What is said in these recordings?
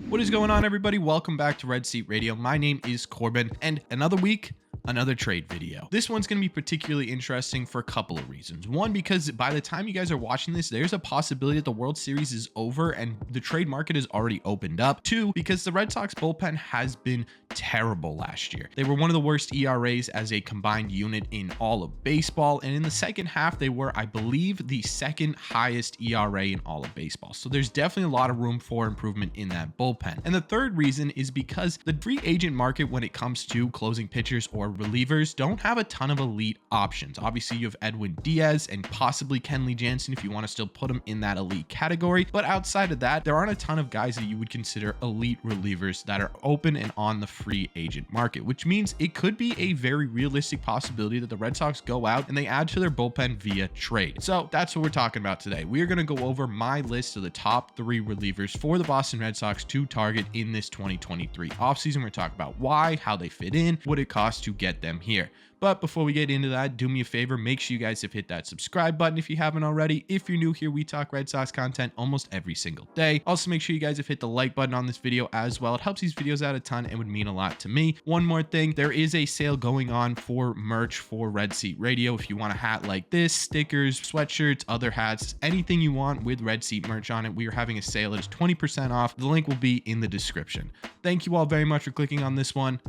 What is going on, everybody? Welcome back to Red Seat Radio. My name is Corbin, and another week, another trade video. This one's going to be particularly interesting for a couple of reasons. One, because by the time you guys are watching this, there's a possibility that the World Series is over and the trade market has already opened up. Two, because the Red Sox bullpen has been terrible last year. They were one of the worst ERAs as a combined unit in all of baseball, and in the second half, they were, I believe, the second highest ERA in all of baseball. So there's definitely a lot of room for improvement in that bullpen. And the third reason is because the free agent market, when it comes to closing pitchers or relievers, don't have a ton of elite options. Obviously, you have Edwin Diaz and possibly Kenley Jansen if you want to still put him in that elite category. But outside of that, there aren't a ton of guys that you would consider elite relievers that are open and on the free agent market, which means it could be a very realistic possibility that the Red Sox go out and they add to their bullpen via trade. So that's what we're talking about today. We are going to go over my list of the top 3 relievers for the Boston Red Sox to target in this 2023 offseason. We're going to talk about why, how they fit in, what it costs to get them here. But before we get into that, do me a favor, make sure you guys have hit that subscribe button if you haven't already. If you're new here, we talk Red Sox content almost every single day. Also, make sure you guys have hit the like button on this video as well. It helps these videos out a ton and would mean a lot to me. One more thing, there is a sale going on for merch for Red Seat Radio. If you want a hat like this, stickers, sweatshirts, other hats, anything you want with Red Seat merch on it, we are having a sale. It is 20% off. The link will be in the description. Thank you all very much for clicking on this one.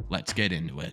Let's get into it.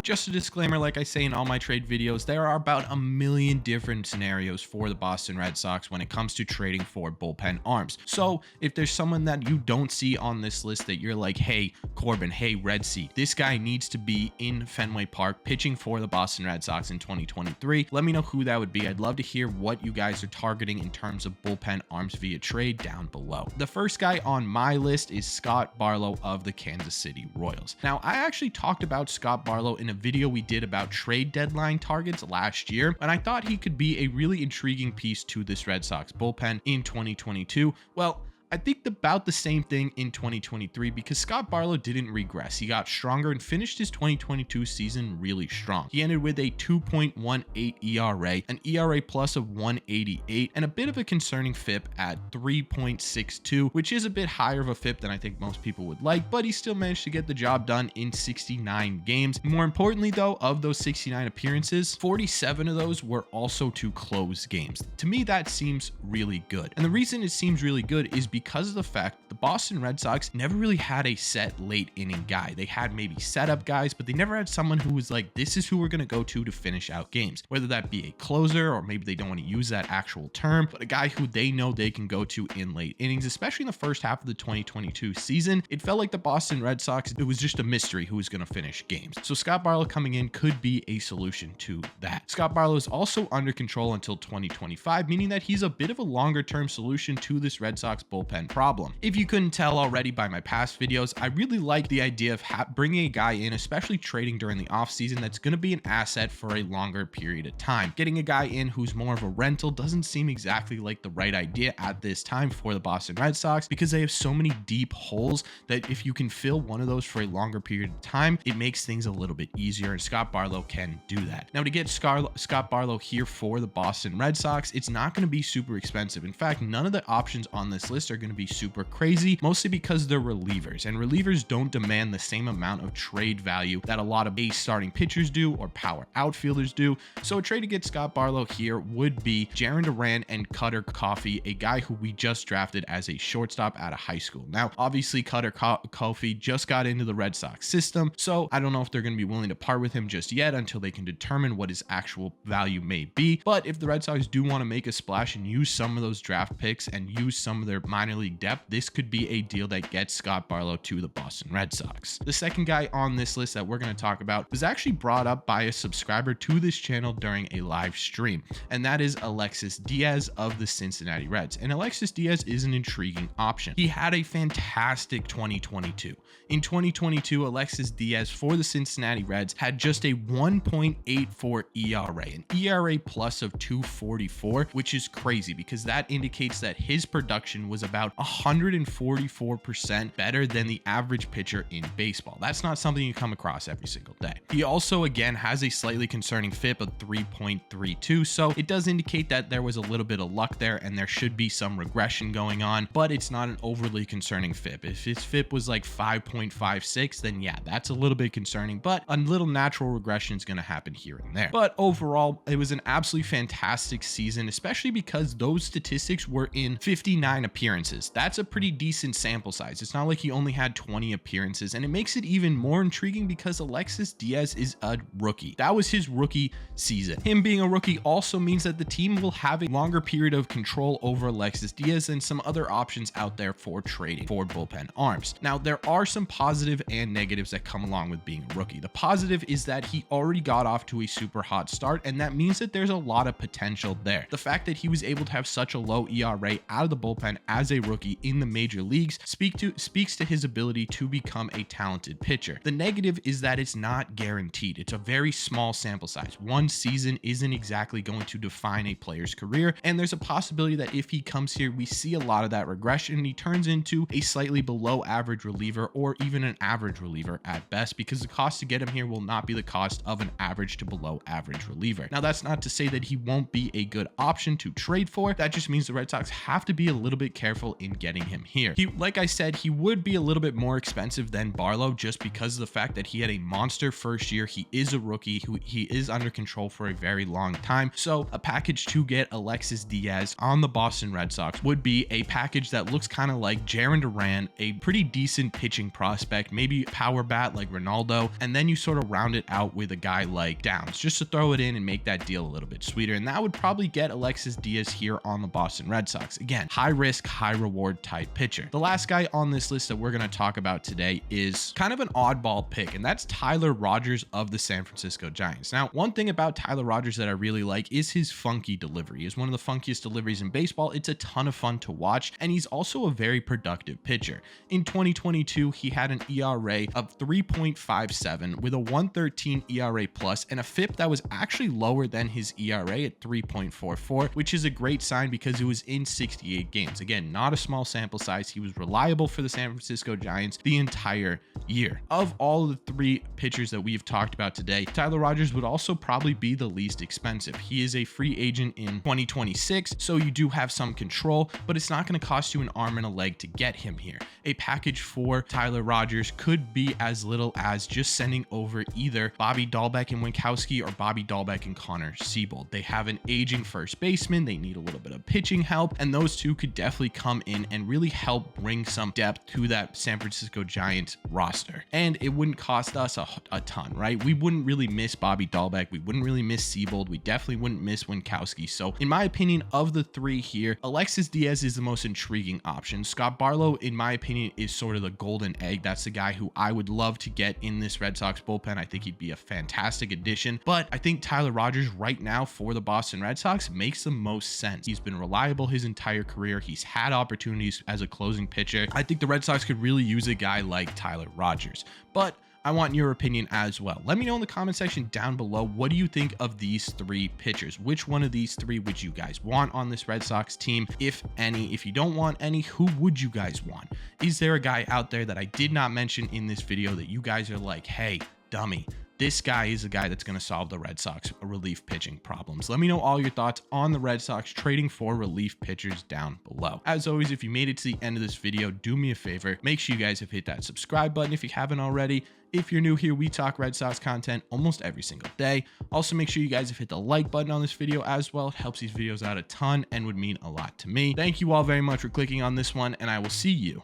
Just a disclaimer, like I say in all my trade videos, there are about a million different scenarios for the Boston Red Sox when it comes to trading for bullpen arms. So if there's someone that you don't see on this list that you're like, hey, Corbin, hey, Red Seat, this guy needs to be in Fenway Park pitching for the Boston Red Sox in 2023, let me know who that would be. I'd love to hear what you guys are targeting in terms of bullpen arms via trade down below. The first guy on my list is Scott Barlow of the Kansas City Royals. Now, I actually talked about Scott Barlow in a video we did about trade deadline targets last year, and I thought he could be a really intriguing piece to this Red Sox bullpen in 2022. Well, I think about the same thing in 2023 because Scott Barlow didn't regress. He got stronger and finished his 2022 season really strong. He ended with a 2.18 ERA, an ERA plus of 188, and a bit of a concerning FIP at 3.62, which is a bit higher of a FIP than I think most people would like, but he still managed to get the job done in 69 games. More importantly, though, of those 69 appearances, 47 of those were also to close games. To me, that seems really good. And the reason it seems really good is because of the fact the Boston Red Sox never really had a set late inning guy. They had maybe setup guys, but they never had someone who was like, this is who we're going to go to finish out games, whether that be a closer or maybe they don't want to use that actual term, but a guy who they know they can go to in late innings, especially in the first half of the 2022 season. It felt like the Boston Red Sox, it was just a mystery who was going to finish games. So Scott Barlow coming in could be a solution to that. Scott Barlow is also under control until 2025, meaning that he's a bit of a longer term solution to this Red Sox bullpen problem. If you couldn't tell already by my past videos, I really like the idea of bringing a guy in, especially trading during the offseason, that's going to be an asset for a longer period of time. Getting a guy in who's more of a rental doesn't seem exactly like the right idea at this time for the Boston Red Sox because they have so many deep holes that if you can fill one of those for a longer period of time, it makes things a little bit easier, and Scott Barlow can do that. Now, to get Scott Barlow here for the Boston Red Sox, it's not going to be super expensive. In fact, none of the options on this list are going to be super crazy, mostly because they're relievers, and relievers don't demand the same amount of trade value that a lot of ace starting pitchers do or power outfielders do. So a trade to get Scott Barlow here would be Jarren Duran and Cutter Coffey, a guy who we just drafted as a shortstop out of high school. Now, obviously, Cutter Coffey just got into the Red Sox system, so I don't know if they're going to be willing to part with him just yet until they can determine what his actual value may be. But if the Red Sox do want to make a splash and use some of those draft picks and use some of their minor league depth, this could be a deal that gets Scott Barlow to the Boston Red Sox. The second guy on this list that we're going to talk about was actually brought up by a subscriber to this channel during a live stream, and that is Alexis Diaz of the Cincinnati Reds. And Alexis Diaz is an intriguing option. He had a fantastic 2022. In 2022, Alexis Diaz for the Cincinnati Reds had just a 1.84 ERA, an ERA plus of 244, which is crazy because that indicates that his production was about 140 44% better than the average pitcher in baseball. That's not something you come across every single day. He also, again, has a slightly concerning FIP of 3.32, so it does indicate that there was a little bit of luck there and there should be some regression going on, but it's not an overly concerning FIP. If his FIP was like 5.56, then yeah, that's a little bit concerning, but a little natural regression is going to happen here and there. But overall, it was an absolutely fantastic season, especially because those statistics were in 59 appearances. That's a pretty decent sample size. It's not like he only had 20 appearances, and it makes it even more intriguing because Alexis Diaz is a rookie. That was his rookie season. Him being a rookie also means that the team will have a longer period of control over Alexis Diaz and some other options out there for trading for bullpen arms. Now, there are some positive and negatives that come along with being a rookie. The positive is that he already got off to a super hot start, and that means that there's a lot of potential there. The fact that he was able to have such a low ERA out of the bullpen as a rookie in the major leagues speaks to his ability to become a talented pitcher. The negative is that it's not guaranteed. It's a very small sample size. One season isn't exactly going to define a player's career, and there's a possibility that if he comes here, we see a lot of that regression and he turns into a slightly below average reliever or even an average reliever at best, because the cost to get him here will not be the cost of an average to below average reliever. Now, that's not to say that he won't be a good option to trade for. That just means the Red Sox have to be a little bit careful in getting him here. Like I said, he would be a little bit more expensive than Barlow just because of the fact that he had a monster first year. He is a rookie who he is under control for a very long time. So a package to get Alexis Diaz on the Boston Red Sox would be a package that looks kind of like Jarren Duran, a pretty decent pitching prospect, maybe power bat like Ronaldo, and then you sort of round it out with a guy like Downs just to throw it in and make that deal a little bit sweeter. And that would probably get Alexis Diaz here on the Boston Red Sox. Again, high risk, high reward type pitcher. The last guy on this list that we're going to talk about today is kind of an oddball pick, and that's Tyler Rogers of the San Francisco Giants. Now, one thing about Tyler Rogers that I really like is his funky delivery. It's one of the funkiest deliveries in baseball. It's a ton of fun to watch, and he's also a very productive pitcher. In 2022, he had an ERA of 3.57 with a 113 ERA plus and a FIP that was actually lower than his ERA at 3.44, which is a great sign because it was in 68 games. Again, not a small sample size. He was reliable for the San Francisco Giants the entire year. Of all the three pitchers that we've talked about today, Tyler Rogers would also probably be the least expensive. He is a free agent in 2026, so you do have some control, but it's not going to cost you an arm and a leg to get him here. A package for Tyler Rogers could be as little as just sending over either Bobby Dahlbeck and Winkowski or Bobby Dahlbeck and Connor Siebold. They have an aging first baseman. They need a little bit of pitching help, and those two could definitely come in and really help bring some depth to that San Francisco Giants roster. And it wouldn't cost us a ton, right? We wouldn't really miss Bobby Dahlbeck. We wouldn't really miss Siebold. We definitely wouldn't miss Winkowski. So in my opinion, of the three here, Alexis Diaz is the most intriguing option. Scott Barlow, in my opinion, is sort of the golden egg. That's the guy who I would love to get in this Red Sox bullpen. I think he'd be a fantastic addition, but I think Tyler Rogers right now for the Boston Red Sox makes the most sense. He's been reliable his entire career. He's had opportunities as a closing pitcher. I think the Red Sox could really use a guy like Tyler Rogers, but I want your opinion as well. Let me know in the comment section down below. What do you think of these three pitchers? Which one of these three would you guys want on this Red Sox team, if any? If you don't want any, who would you guys want? Is there a guy out there that I did not mention in this video that you guys are like, hey, dummy, this guy is a guy that's going to solve the Red Sox relief pitching problems? Let me know all your thoughts on the Red Sox trading for relief pitchers down below. As always, if you made it to the end of this video, do me a favor. Make sure you guys have hit that subscribe button if you haven't already. If you're new here, we talk Red Sox content almost every single day. Also, make sure you guys have hit the like button on this video as well. It helps these videos out a ton and would mean a lot to me. Thank you all very much for clicking on this one, and I will see you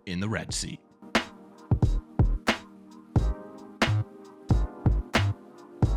in the red seat.